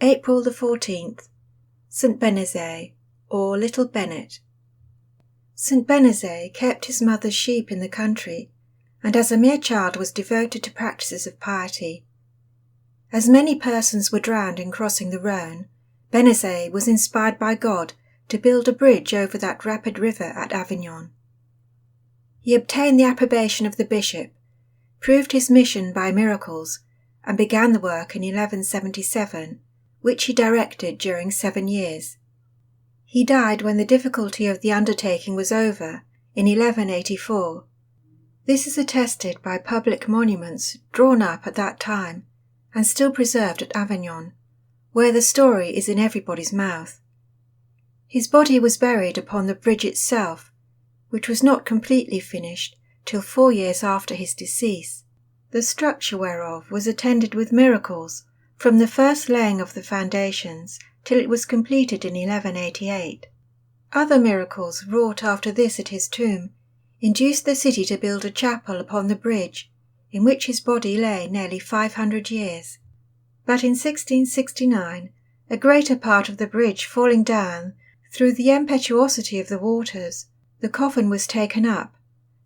April the 14th, St. Benezet, or Little Bennet. St. Benezet kept his mother's sheep in the country, and as a mere child was devoted to practices of piety. As many persons were drowned in crossing the Rhone, Benezet was inspired by God to build a bridge over that rapid river at Avignon. He obtained the approbation of the bishop, proved his mission by miracles, and began the work in 1177, which he directed during 7 years. He died when the difficulty of the undertaking was over, in 1184. This is attested by public monuments drawn up at that time and still preserved at Avignon, where the story is in everybody's mouth. His body was buried upon the bridge itself, which was not completely finished till 4 years after his decease, the structure whereof was attended with miracles from the first laying of the foundations till it was completed in 1188. Other miracles wrought after this at his tomb induced the city to build a chapel upon the bridge, in which his body lay nearly 500 years. But in 1669, a greater part of the bridge falling down through the impetuosity of the waters, the coffin was taken up,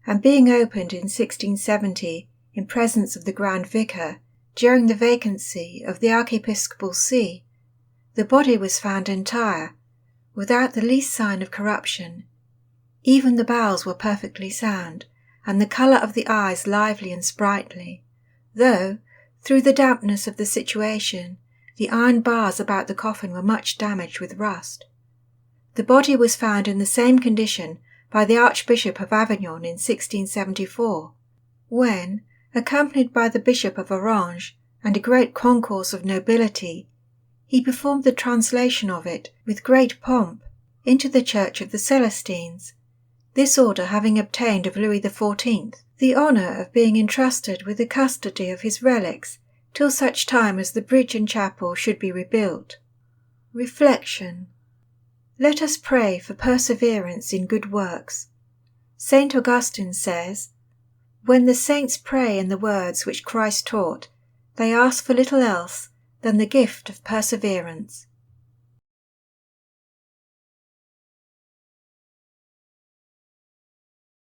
and being opened in 1670 in presence of the Grand Vicar, during the vacancy of the archiepiscopal see, the body was found entire, without the least sign of corruption. Even the bowels were perfectly sound, and the colour of the eyes lively and sprightly, though, through the dampness of the situation, the iron bars about the coffin were much damaged with rust. The body was found in the same condition by the Archbishop of Avignon in 1674, when, accompanied by the Bishop of Orange and a great concourse of nobility, he performed the translation of it with great pomp into the Church of the Celestines, this order having obtained of Louis XIV the honour of being entrusted with the custody of his relics till such time as the bridge and chapel should be rebuilt. Reflection. Let us pray for perseverance in good works. St. Augustine says, "When the saints pray in the words which Christ taught, they ask for little else than the gift of perseverance."